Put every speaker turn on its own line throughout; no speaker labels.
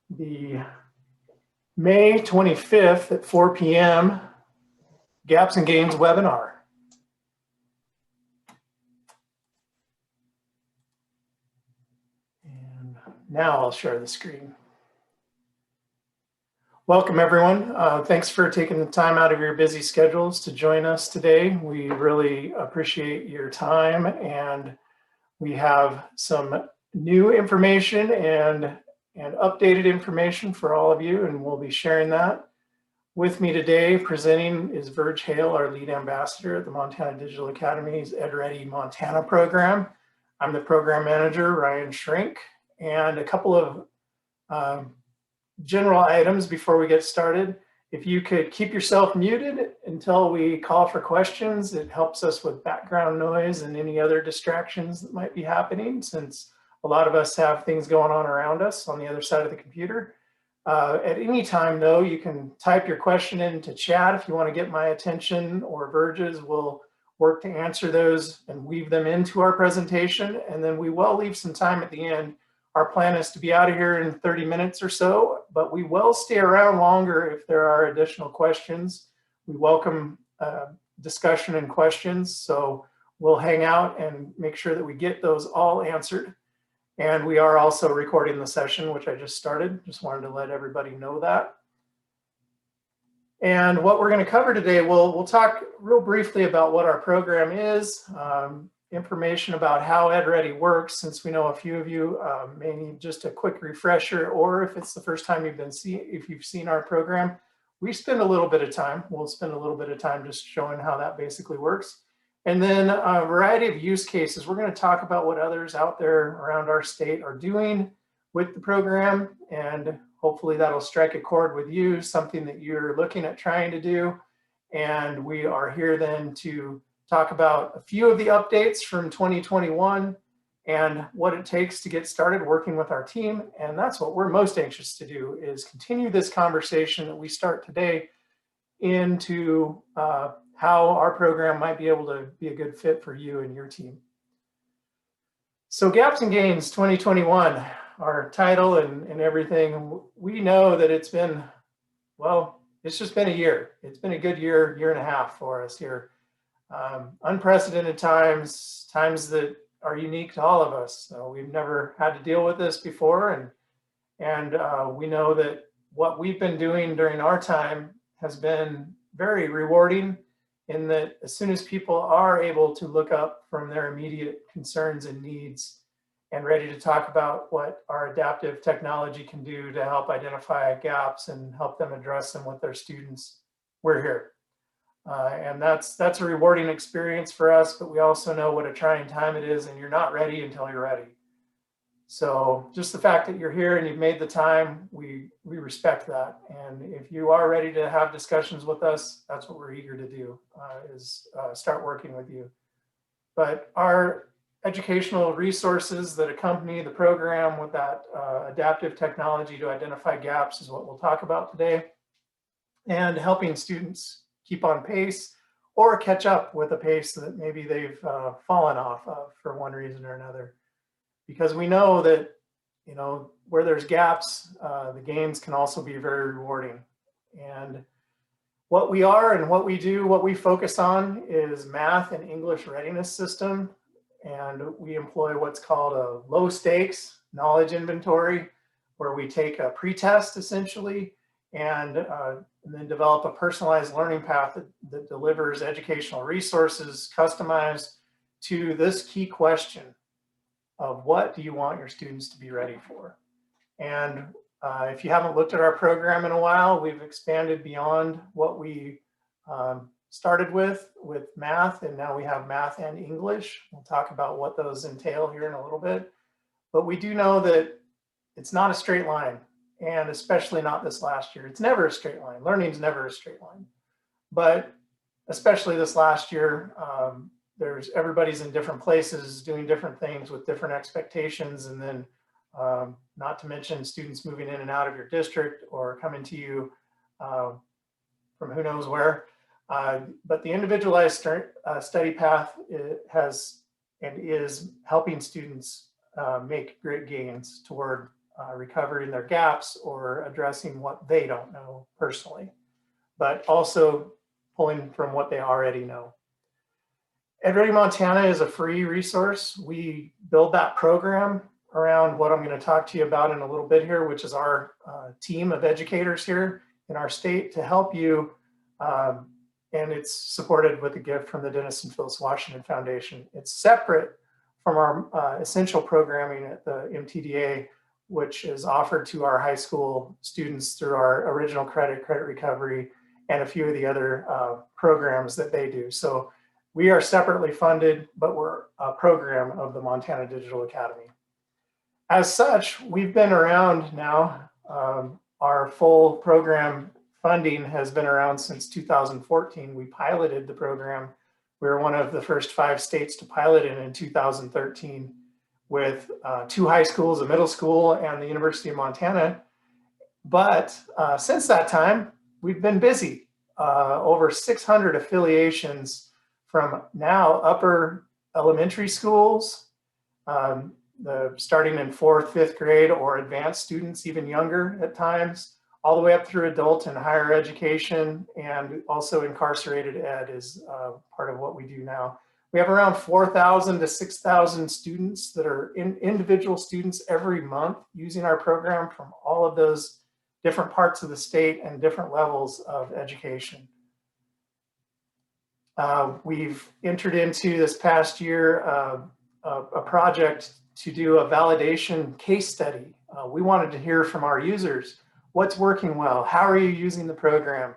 the May 25th at 4 p.m. Gaps and Gains webinar. And now I'll share the screen. Welcome everyone. Thanks for taking the time out of your busy schedules to join us today. We really appreciate your time, and we have some new information and updated information for all of you, and we'll be sharing that. With me today presenting is Verge Hale, our lead ambassador at the Montana Digital Academy's EdReady Montana program. I'm the program manager, Ryan Shrink, and a couple of general items before we get started. If you could keep yourself muted until we call for questions, it helps us with background noise and any other distractions that might be happening, since a lot of us have things going on around us on the other side of the computer. At any time though, you can type your question into chat if you want to get my attention, or Verge's will work to answer those and weave them into our presentation. And then we will leave some time at the end. Our plan is to be out of here in 30 minutes or so, but we will stay around longer if there are additional questions. We welcome discussion and questions, so we'll hang out and make sure that we get those all answered. And we are also recording the session, which I just started. Just wanted to let everybody know that. And what we're going to cover today, we'll talk real briefly about what our program is, information about how EdReady works, since we know a few of you may need just a quick refresher, or if it's the first time if you've seen our program, we spend a little bit of time. We'll spend a little bit of time just showing how that basically works. And then a variety of use cases. We're going to talk about what others out there around our state are doing with the program, and hopefully that'll strike a chord with you, something that you're looking at trying to do. And we are here then to talk about a few of the updates from 2021 and what it takes to get started working with our team. And that's what we're most anxious to do, is continue this conversation that we start today into how our program might be able to be a good fit for you and your team. So Gaps and Gains 2021, our title and everything, we know that it's been, well, it's just been a year. It's been a good year, year and a half for us here. Unprecedented times that are unique to all of us. So we've never had to deal with this before, and we know that what we've been doing during our time has been very rewarding, in that as soon as people are able to look up from their immediate concerns and needs and ready to talk about what our adaptive technology can do to help identify gaps and help them address them with their students, we're here. And that's a rewarding experience for us, but we also know what a trying time it is, and you're not ready until you're ready. So just the fact that you're here and you've made the time, we respect that. And if you are ready to have discussions with us, that's what we're eager to do, is start working with you. But our educational resources that accompany the program with that adaptive technology to identify gaps is what we'll talk about today, and helping students keep on pace or catch up with a pace that maybe they've fallen off of for one reason or another. Because we know that, you know, where there's gaps, the gains can also be very rewarding. And what we are and what we do, what we focus on is math and English readiness system. And we employ what's called a low stakes knowledge inventory, where we take a pretest essentially, and then develop a personalized learning path that delivers educational resources customized to this key question of what do you want your students to be ready for. And if you haven't looked at our program in a while, we've expanded beyond what we started with math, and now we have math and English. We'll talk about what those entail here in a little bit. But we do know that it's not a straight line, and especially not this last year. It's never a straight line. Learning's never a straight line. But especially this last year, everybody's in different places doing different things with different expectations, and then not to mention students moving in and out of your district or coming to you from who knows where. But the individualized study path has and is helping students make great gains toward recovering their gaps or addressing what they don't know personally, but also pulling from what they already know. EdReady Montana is a free resource. We build that program around what I'm going to talk to you about in a little bit here, which is our team of educators here in our state to help you. And it's supported with a gift from the Dennis and Phyllis Washington Foundation. It's separate from our essential programming at the MTDA, which is offered to our high school students through our original credit recovery, and a few of the other programs that they do. So we are separately funded, but we're a program of the Montana Digital Academy. As such, we've been around now. Our full program funding has been around since 2014. We piloted the program. We were one of the first 5 states to pilot it in 2013 with 2 high schools, a middle school, and the University of Montana. But since that time, we've been busy. Over 600 affiliations from now upper elementary schools, starting in 4th, 5th grade, or advanced students, even younger at times, all the way up through adult and higher education, and also incarcerated ed is part of what we do now. We have around 4,000 to 6,000 students that are individual students every month using our program from all of those different parts of the state and different levels of education. We've entered into this past year a project to do a validation case study. We wanted to hear from our users. What's working well? How are you using the program?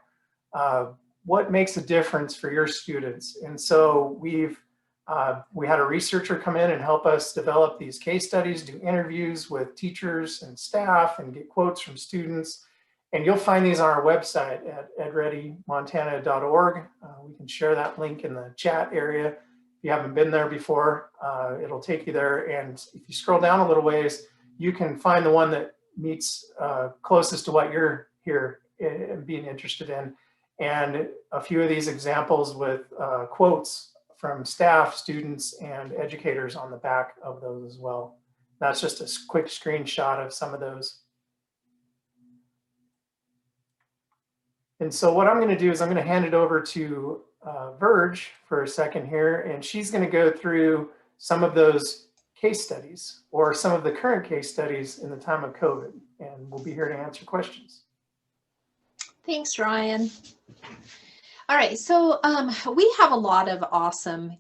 What makes a difference for your students? And so we had a researcher come in and help us develop these case studies, do interviews with teachers and staff, and get quotes from students. And you'll find these on our website at edreadymontana.org. We can share that link in the chat area. If you haven't been there before, it'll take you there. And if you scroll down a little ways, you can find the one that meets closest to what you're here being interested in. And a few of these examples with quotes from staff, students, and educators on the back of those as well. That's just a quick screenshot of some of those. And so what I'm going to do is I'm going to hand it over to Verge for a second here, and she's going to go through some of those case studies or some of the current case studies in the time of COVID, and we'll be here to answer questions.
Thanks, Ryan. All right, so we have a lot of awesome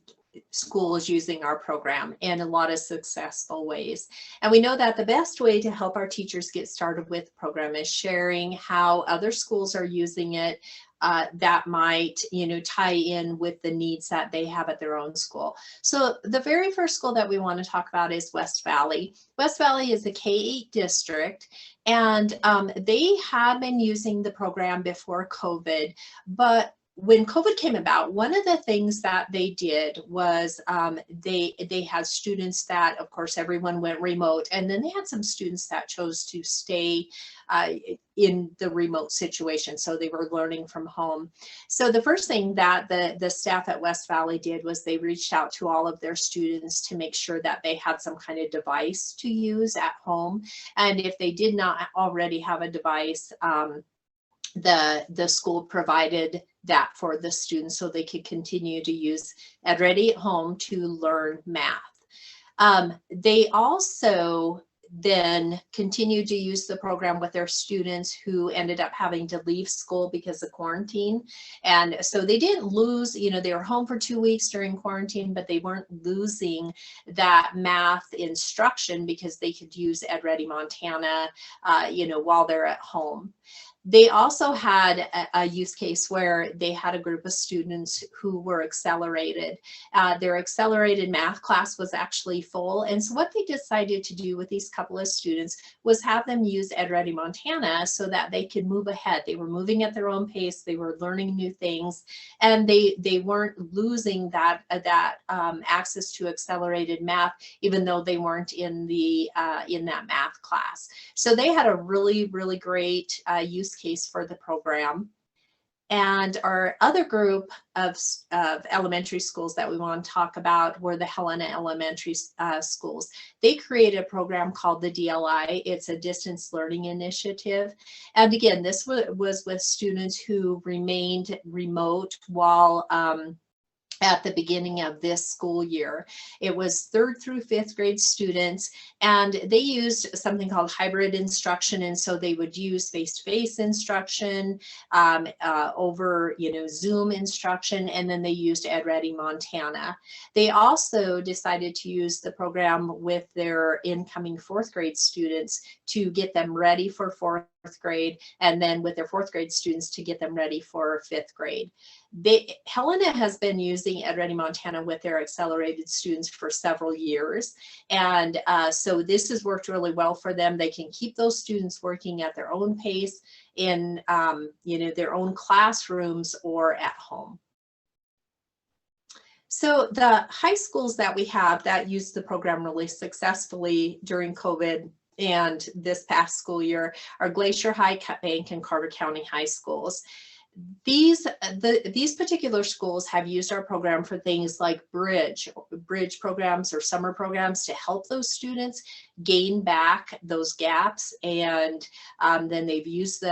schools using our program in a lot of successful ways. And we know that the best way to help our teachers get started with the program is sharing how other schools are using it that might, tie in with the needs that they have at their own school. So the very first school that we want to talk about is West Valley. West Valley is a K-8 district, and they had been using the program before COVID, but when COVID came about, one of the things that they did was they had students that, of course, everyone went remote, and then they had some students that chose to stay in the remote situation, so they were learning from home. So the first thing that the staff at West Valley did was they reached out to all of their students to make sure that they had some kind of device to use at home, and if they did not already have a device, the school provided that for the students so they could continue to use EdReady at home to learn math. They also then continued to use the program with their students who ended up having to leave school because of quarantine. And so they didn't lose, they were home for 2 weeks during quarantine, but they weren't losing that math instruction because they could use EdReady Montana, while they're at home. They also had a use case where they had a group of students who were accelerated. Their accelerated math class was actually full. And so what they decided to do with these couple of students was have them use EdReady Montana so that they could move ahead. They were moving at their own pace. They were learning new things, and they weren't losing that access to accelerated math, even though they weren't in that math class. So they had a really, really great use case for the program. And our other group of elementary schools that we want to talk about were the Helena Elementary schools. They created a program called the DLI. It's a distance learning initiative. And again, this was with students who remained remote while at the beginning of this school year. It was 3rd through 5th grade students, and they used something called hybrid instruction. And so they would use face-to-face instruction over, Zoom instruction, and then they used EdReady Montana. They also decided to use the program with their incoming 4th grade students to get them ready for 4th grade, and then with their 4th grade students to get them ready for 5th grade. Helena has been using EdReady Montana with their accelerated students for several years. And so this has worked really well for them. They can keep those students working at their own pace in their own classrooms or at home. So the high schools that we have that used the program really successfully during COVID and this past school year are Glacier High, Cut Bank, and Carter County High Schools. These particular schools have used our program for things like bridge programs or summer programs to help those students gain back those gaps, and then they've used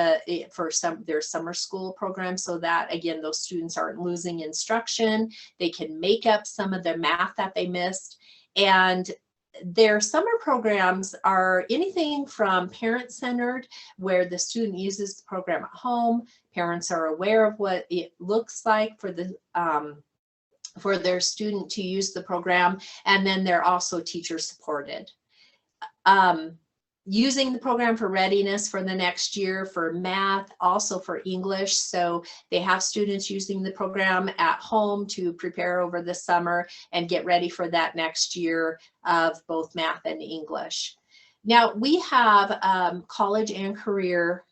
for their summer school program so that again those students aren't losing instruction. They can make up some of the math that they missed. And their summer programs are anything from parent-centered, where the student uses the program at home. Parents are aware of what it looks like for their student to use the program, and then they're also teacher supported. Using the program for readiness for the next year, for math, also for English. So they have students using the program at home to prepare over the summer and get ready for that next year of both math and English. Now we have college and career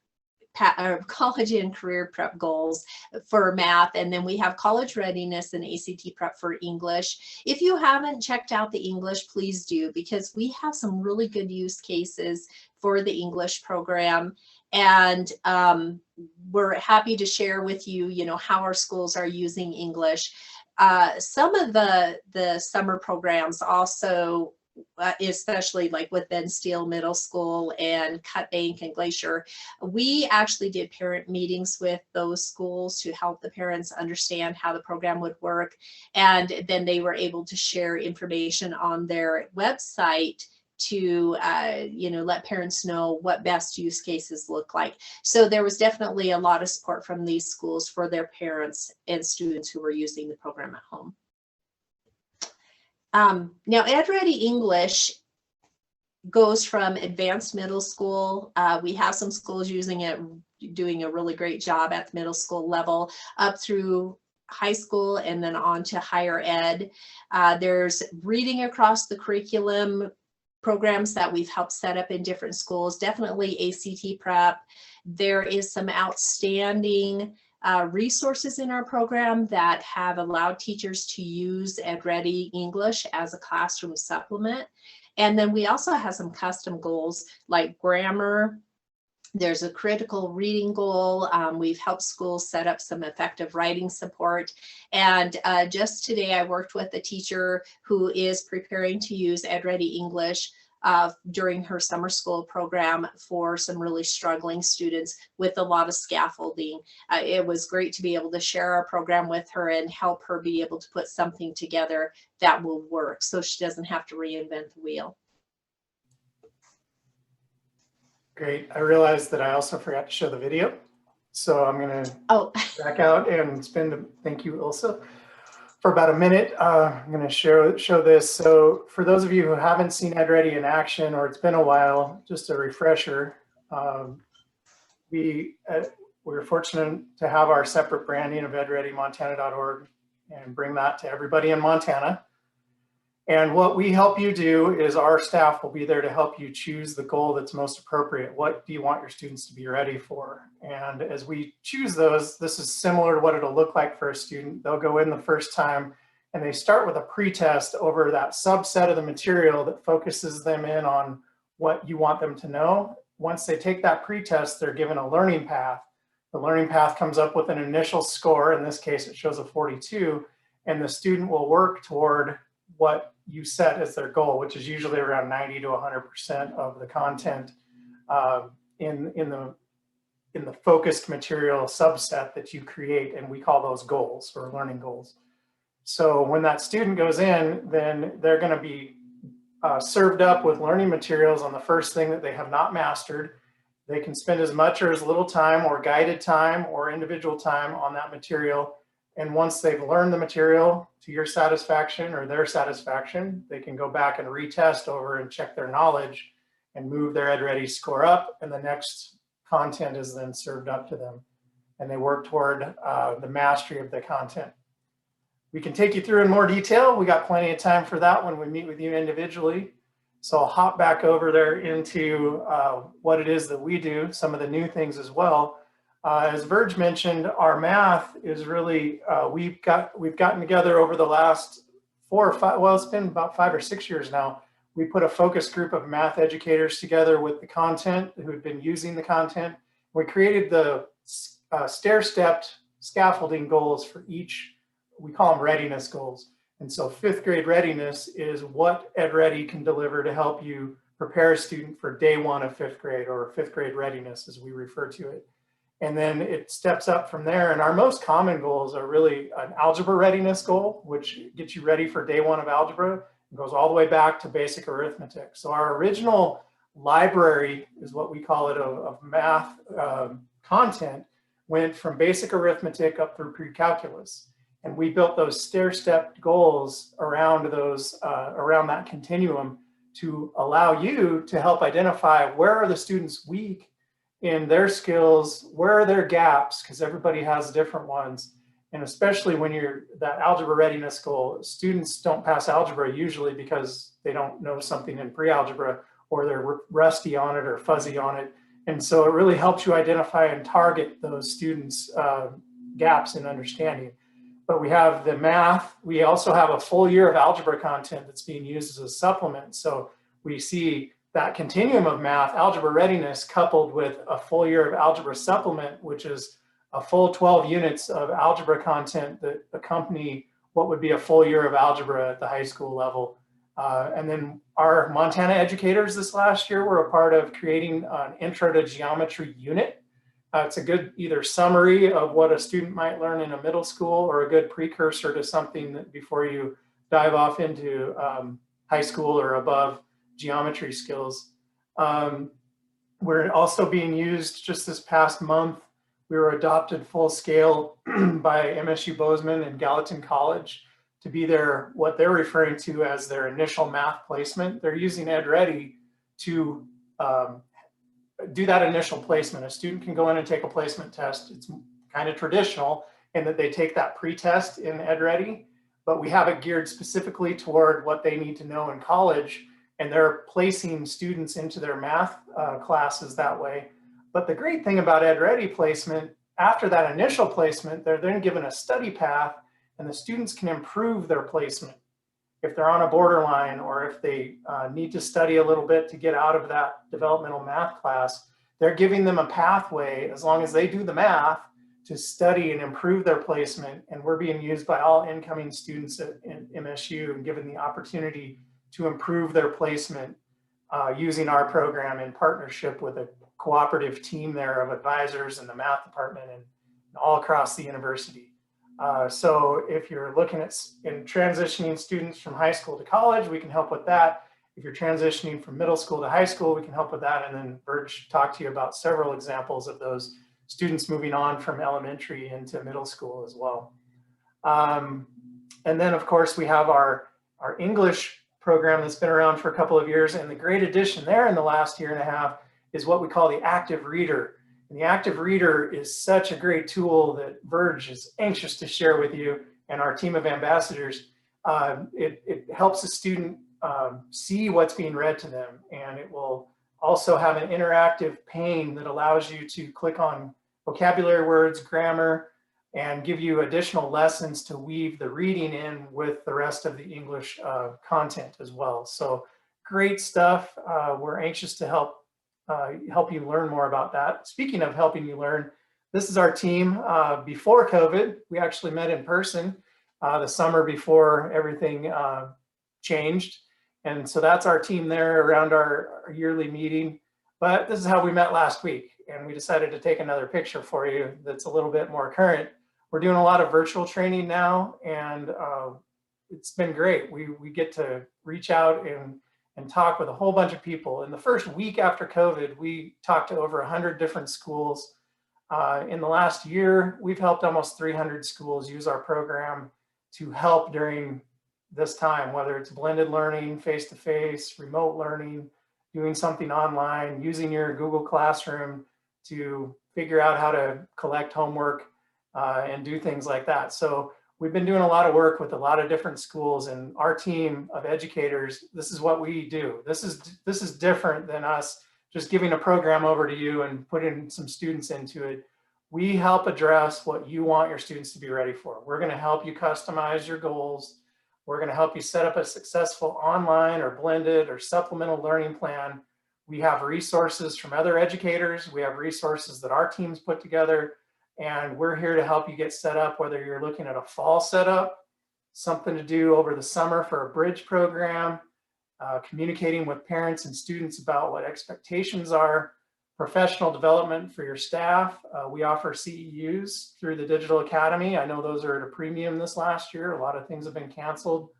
prep goals for math, and then we have college readiness and ACT prep for English. If you haven't checked out the English, please do, because we have some really good use cases for the English program, and we're happy to share with you, how our schools are using English. Some of the summer programs also, especially like with Ben Steele Middle School and Cut Bank and Glacier, we actually did parent meetings with those schools to help the parents understand how the program would work. And then they were able to share information on their website to let parents know what best use cases look like. So there was definitely a lot of support from these schools for their parents and students who were using the program at home. Now, EdReady English goes from advanced middle school. We have some schools using it, doing a really great job at the middle school level, up through high school and then on to higher ed. There's reading across the curriculum programs that we've helped set up in different schools, definitely ACT prep. There is some outstanding resources in our program that have allowed teachers to use EdReady English as a classroom supplement. And then we also have some custom goals like grammar. There's a critical reading goal. We've helped schools set up some effective writing support. And just today I worked with a teacher who is preparing to use EdReady English during her summer school program for some really struggling students with a lot of scaffolding. It was great to be able to share our program with her and help her be able to put something together that will work so she doesn't have to reinvent the wheel.
Great. I realized that I also forgot to show the video. So I'm going to back out and thank you, Ilsa. For about a minute, I'm going to show this. So for those of you who haven't seen EdReady in action, or it's been a while, just a refresher, we're fortunate to have our separate branding of edreadymontana.org and bring that to everybody in Montana. And what we help you do is our staff will be there to help you choose the goal that's most appropriate. What do you want your students to be ready for? And as we choose those, this is similar to what it'll look like for a student. They'll go in the first time and they start with a pretest over that subset of the material that focuses them in on what you want them to know. Once they take that pretest, they're given a learning path. The learning path comes up with an initial score. In this case, it shows a 42, and the student will work toward what you set as their goal, which is usually around 90 to 100% of the content in the focused material subset that you create, and we call those goals or learning goals. So when that student goes in, then they're going to be served up with learning materials on the first thing that they have not mastered. They can spend as much or as little time or guided time or individual time on that material. And once they've learned the material to your satisfaction or their satisfaction, they can go back and retest over and check their knowledge and move their EdReady score up, and the next content is then served up to them. And they work toward the mastery of the content. We can take you through in more detail. We got plenty of time for that when we meet with you individually. So I'll hop back over there into what it is that we do, some of the new things as well. As Verge mentioned, our math is really, we've gotten together over the last 4 or 5, well, it's been about 5 or 6 years now. We put a focus group of math educators together with the content who had been using the content. We created the stair-stepped scaffolding goals for each, we call them readiness goals. And so 5th grade readiness is what EdReady can deliver to help you prepare a student for day 1 of 5th grade, or 5th grade readiness as we refer to it. And then it steps up from there. And our most common goals are really an algebra readiness goal, which gets you ready for day 1 of algebra. It goes all the way back to basic arithmetic. So our original library is what we call it of math content went from basic arithmetic up through pre-calculus. And we built those stair-stepped goals around those, around that continuum to allow you to help identify where are the students weak in their skills, where are their gaps, because everybody has different ones. And especially when you're that algebra readiness goal, students don't pass algebra usually because they don't know something in pre-algebra, or they're rusty on it or fuzzy on it. And so it really helps you identify and target those students' gaps in understanding. But we have the math. We also have a full year of algebra content that's being used as a supplement. So we see that continuum of math, algebra readiness, coupled with a full year of algebra supplement, which is a full 12 units of algebra content that accompany what would be a full year of algebra at the high school level. And then our Montana educators this last year were a part of creating an intro to geometry unit. It's a good either summary of what a student might learn in a middle school, or a good precursor to something that before you dive off into high school or above geometry skills. We're also being used just this past month. We were adopted full scale by MSU Bozeman and Gallatin College to be their, what they're referring to as their initial math placement. They're using EdReady to do that initial placement. A student can go in and take a placement test. It's kind of traditional in that they take that pre-test in EdReady, but we have it geared specifically toward what they need to know in college, and they're placing students into their math classes that way. But the great thing about EdReady placement, after that initial placement, they're then given a study path, and the students can improve their placement. If they're on a borderline, or if they need to study a little bit to get out of that developmental math class, they're giving them a pathway, as long as they do the math, to study and improve their placement. And we're being used by all incoming students at MSU and given the opportunity to improve their placement using our program in partnership with a cooperative team there of advisors in the math department and all across the university. So if you're looking at transitioning students from high school to college, we can help with that. If you're transitioning from middle school to high school, we can help with that. And then Verge talked to you about several examples of those students moving on from elementary into middle school as well. And then of course we have our English program that's been around for a couple of years. And the great addition there in the last year and a half is what we call the Active Reader. And the Active Reader is such a great tool that Verge is anxious to share with you and our team of ambassadors. It helps a student see what's being read to them, and it will also have an interactive pane that allows you to click on vocabulary words, grammar, and give you additional lessons to weave the reading in with the rest of the English content as well. So great stuff. We're anxious to help you learn more about that. Speaking of helping you learn, this is our team. Before COVID, we actually met in person the summer before everything changed. And so that's our team there around our yearly meeting. But this is how we met last week. And we decided to take another picture for you that's a little bit more current. We're doing a lot of virtual training now, and it's been great. We get to reach out and talk with a whole bunch of people. In the first week after COVID, we talked to over 100 different schools. In the last year, we've helped almost 300 schools use our program to help during this time, whether it's blended learning, face-to-face, remote learning, doing something online, using your Google Classroom to figure out how to collect homework and do things like that. So we've been doing a lot of work with a lot of different schools, and our team of educators, this is what we do. This is different than us just giving a program over to you and putting some students into it. We help address what you want your students to be ready for. We're going to help you customize your goals. We're going to help you set up a successful online or blended or supplemental learning plan. We have resources from other educators. We have resources that our teams put together, and we're here to help you get set up, whether you're looking at a fall setup, something to do over the summer for a bridge program, communicating with parents and students about what expectations are, professional development for your staff. We offer CEUs through the Digital Academy. I know those are at a premium this last year. A lot of things have been canceled.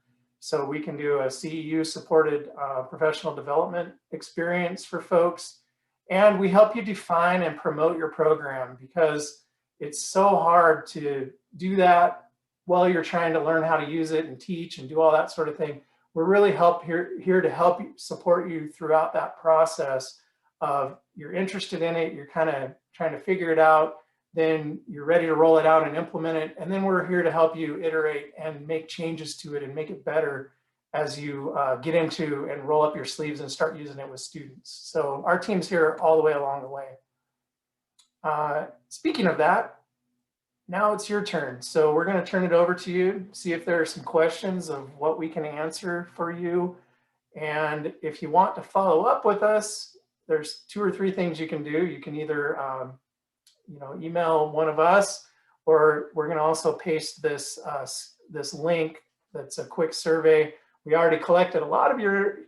So we can do a CEU supported professional development experience for folks. And we help you define and promote your program, because it's so hard to do that while you're trying to learn how to use it and teach and do all that sort of thing. We're really here to help you, support you throughout that process of you're interested in it, you're kind of trying to figure it out, then you're ready to roll it out and implement it. And then we're here to help you iterate and make changes to it and make it better as you get into and roll up your sleeves and start using it with students. So our team's here all the way along the way. Speaking of that, now it's your turn. So we're going to turn it over to you, see if there are some questions of what we can answer for you. And if you want to follow up with us, there's 2 or 3 things you can do. You can either email one of us, or we're going to also paste this this link that's a quick survey. We already collected a lot of your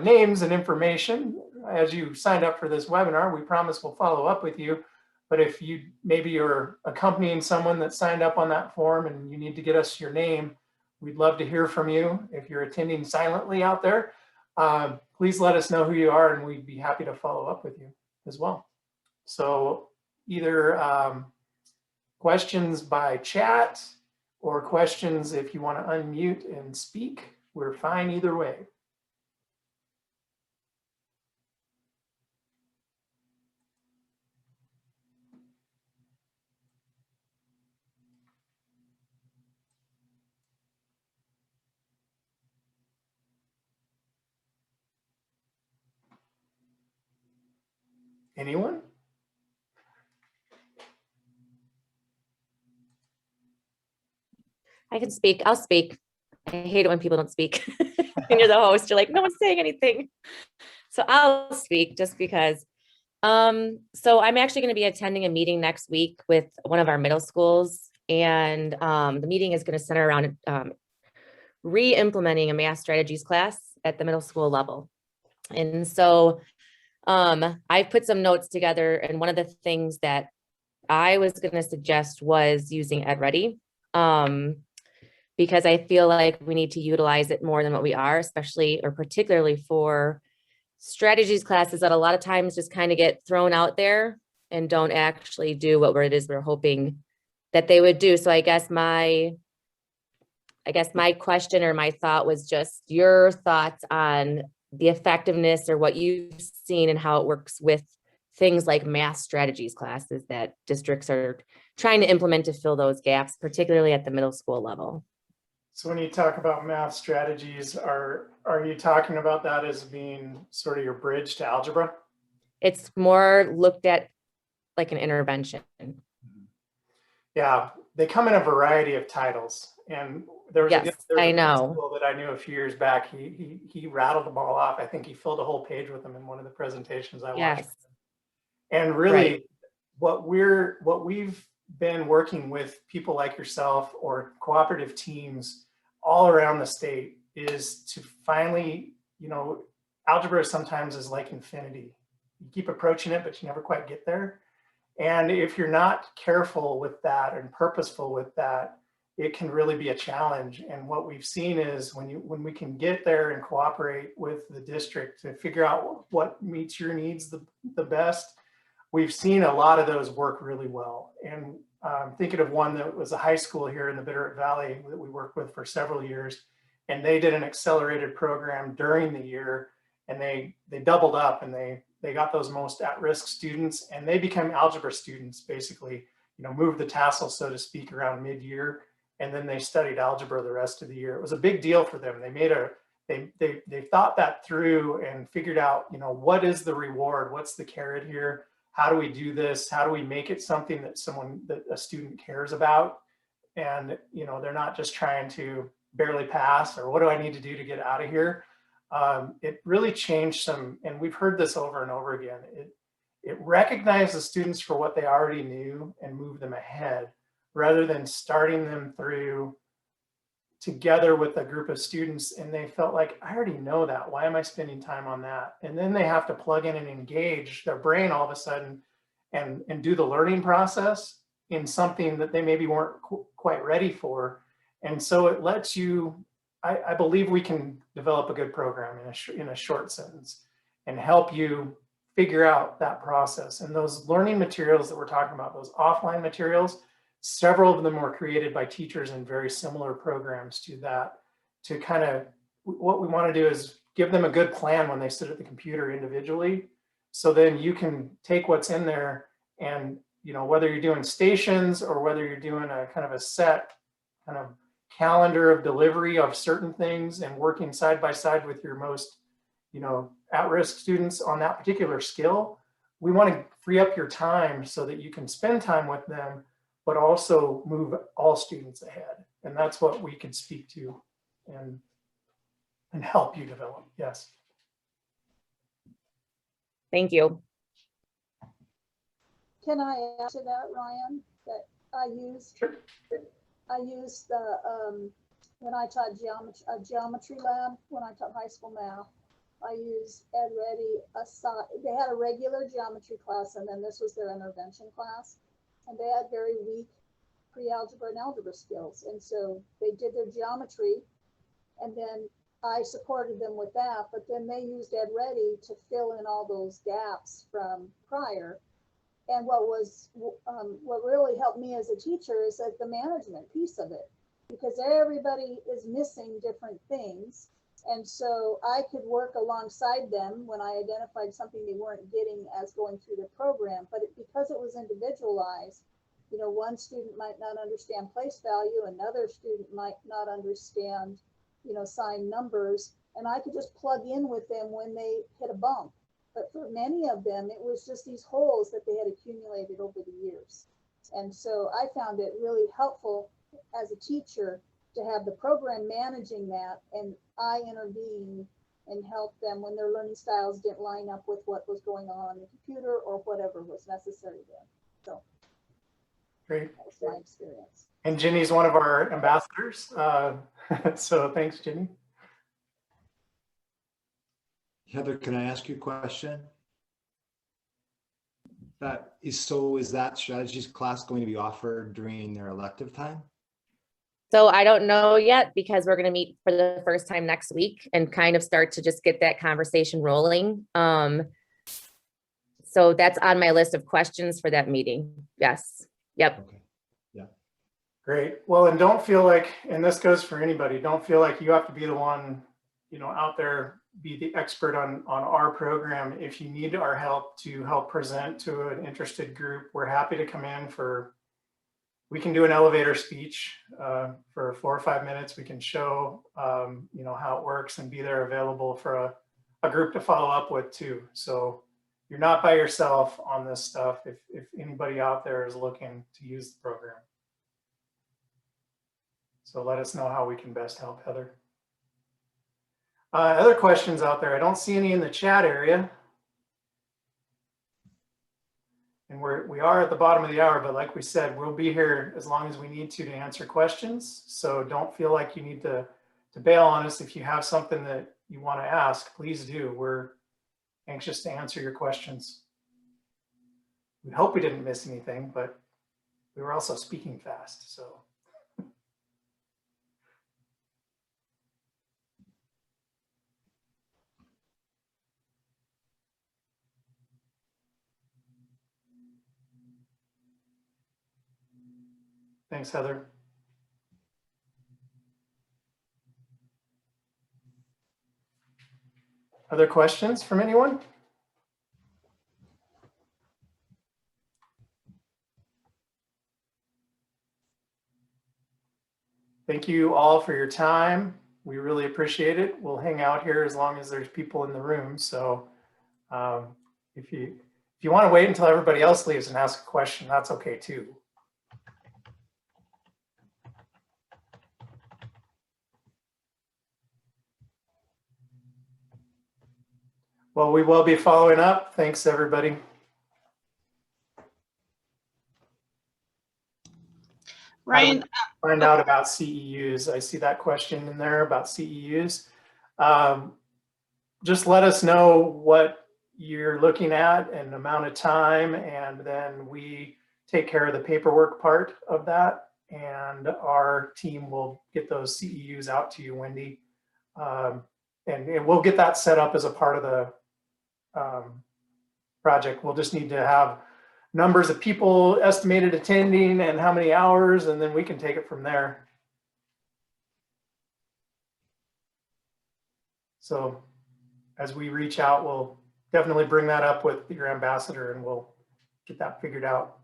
names and information as you signed up for this webinar. We promise we'll follow up with you. But if you maybe you're accompanying someone that signed up on that form and you need to get us your name, we'd love to hear from you. If you're attending silently out there, please let us know who you are, and we'd be happy to follow up with you as well. So either questions by chat or questions if you want to unmute and speak, we're fine either way. Anyone?
I can speak. I'll speak. I hate it when people don't speak. And you're the host. You're like, no one's saying anything. So I'll speak just because. So I'm actually going to be attending a meeting next week with one of our middle schools. And the meeting is going to center around re-implementing a math strategies class at the middle school level. And so I put some notes together, and one of the things that I was going to suggest was using EdReady, because I feel like we need to utilize it more than what we are, especially or particularly for strategies classes that a lot of times just kind of get thrown out there and don't actually do what it is we're hoping that they would do. So I guess my question or my thought was just your thoughts on the effectiveness or what you've seen and how it works with things like math strategies classes that districts are trying to implement to fill those gaps, particularly at the middle school level.
So when you talk about math strategies, are you talking about that as being sort of your bridge to algebra?
It's more looked at like an intervention.
Yeah, they come in a variety of titles. And there was
Yes, I know.
principal that I knew a few years back. He rattled them all off. I think he filled a whole page with them in one of the presentations I watched.
Yes.
And really,
Right.
what we've been working with people like yourself or cooperative teams all around the state is to finally, algebra sometimes is like infinity. You keep approaching it, but you never quite get there. And if you're not careful with that and purposeful with that, it can really be a challenge. And what we've seen is when we can get there and cooperate with the district to figure out what meets your needs the best, we've seen a lot of those work really well. And thinking of one that was a high school here in the Bitterroot Valley that we worked with for several years, and they did an accelerated program during the year, and they doubled up, and they got those most at-risk students, and they became algebra students, basically, moved the tassel, so to speak, around mid-year, and then they studied algebra the rest of the year. It was a big deal for them. They thought that through and figured out, what is the reward? What's the carrot here? How do we do this? How do we make it something that a student cares about? And, they're not just trying to barely pass, or what do I need to do to get out of here? It really changed some, and we've heard this over and over again. It recognized the students for what they already knew and moved them ahead, rather than starting them through together with a group of students, and they felt like, I already know that. Why am I spending time on that? And then they have to plug in and engage their brain all of a sudden and do the learning process in something that they maybe weren't quite ready for. And so it lets you, I believe we can develop a good program in a short sentence and help you figure out that process. And those learning materials that we're talking about, those offline materials, several of them were created by teachers in very similar programs to that, to kind of, what we want to do is give them a good plan when they sit at the computer individually. So then you can take what's in there and, whether you're doing stations or whether you're doing a kind of a set kind of calendar of delivery of certain things and working side by side with your most, at-risk students on that particular skill, we want to free up your time so that you can spend time with them, but also move all students ahead. And that's what we can speak to and help you develop. Yes.
Thank you.
Can I add to that, Ryan? That I used the when I taught geometry lab, when I taught high school math, I used EdReady. They had a regular geometry class, and then this was their intervention class, and they had very weak pre-algebra and algebra skills, and so they did their geometry, and then I supported them with that. But then they used EdReady to fill in all those gaps from prior. And what really helped me as a teacher is that the management piece of it, because everybody is missing different things. And so I could work alongside them when I identified something they weren't getting as going through the program. But because it was individualized, one student might not understand place value, another student might not understand, sign numbers, and I could just plug in with them when they hit a bump. But for many of them, it was just these holes that they had accumulated over the years. And so I found it really helpful as a teacher to have the program managing that, and I intervene and help them when their learning styles didn't line up with what was going on the computer or whatever was necessary there. So
Great.
that was my experience.
And Ginny's one of our ambassadors. So thanks, Ginny.
Heather, can I ask you a question? Is that strategies class going to be offered during their elective time?
So I don't know yet, because we're going to meet for the first time next week and kind of start to just get that conversation rolling. So that's on my list of questions for that meeting. Yes. Yep.
Okay. Yeah.
Great. Well, and don't feel like, and this goes for anybody, don't feel like you have to be the one, out there, be the expert on our program. If you need our help to help present to an interested group, we're happy to come in we can do an elevator speech for 4 or 5 minutes. We can show, how it works and be there available for a group to follow up with too. So you're not by yourself on this stuff if anybody out there is looking to use the program. So let us know how we can best help, Heather. Other questions out there? I don't see any in the chat area. And we are at the bottom of the hour, but like we said, we'll be here as long as we need to answer questions. So don't feel like you need to bail on us. If you have something that you want to ask, please do. We're anxious to answer your questions. We hope we didn't miss anything, but we were also speaking fast, so. Thanks, Heather. Other questions from anyone? Thank you all for your time. We really appreciate it. We'll hang out here as long as there's people in the room. So if you want to wait until everybody else leaves and ask a question, that's okay too. Well, we will be following up. Thanks, everybody.
Ryan,
Find out about CEUs. I see that question in there about CEUs. Just let us know what you're looking at and amount of time, and then we take care of the paperwork part of that, and our team will get those CEUs out to you, Wendy. And we'll get that set up as a part of the project. We'll just need to have numbers of people estimated attending and how many hours, and then we can take it from there. So as we reach out, we'll definitely bring that up with your ambassador and we'll get that figured out.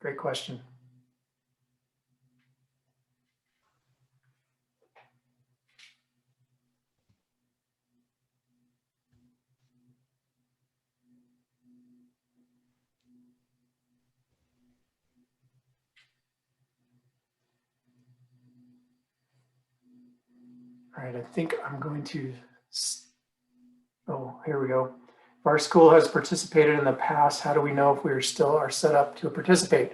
Great question. All right, I think I'm going to, oh, here we go. If our school has participated in the past, how do we know if we are set up to participate?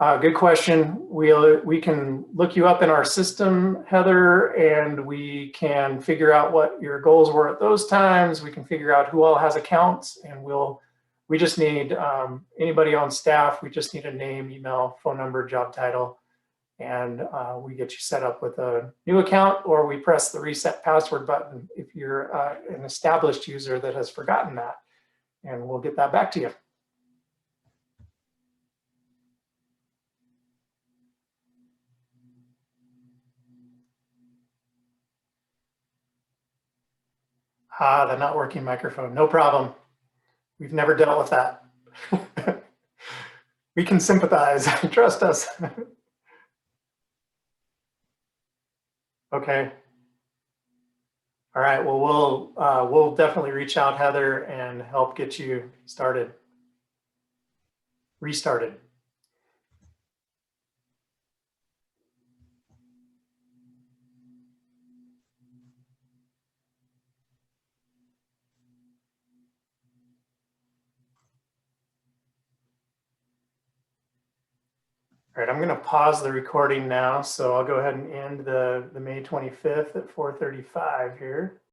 Good question. We can look you up in our system, Heather, and we can figure out what your goals were at those times. We can figure out who all has accounts, and we just need anybody on staff. We just need a name, email, phone number, job title, and we get you set up with a new account, or we press the reset password button if you're an established user that has forgotten that, and we'll get that back to you. The not working microphone, no problem. We've never dealt with that. We can sympathize, trust us. Okay. All right, well, we'll definitely reach out, Heather, and help get you started, restarted. All right, I'm going to pause the recording now, so I'll go ahead and end the May 25th at 4:35 here.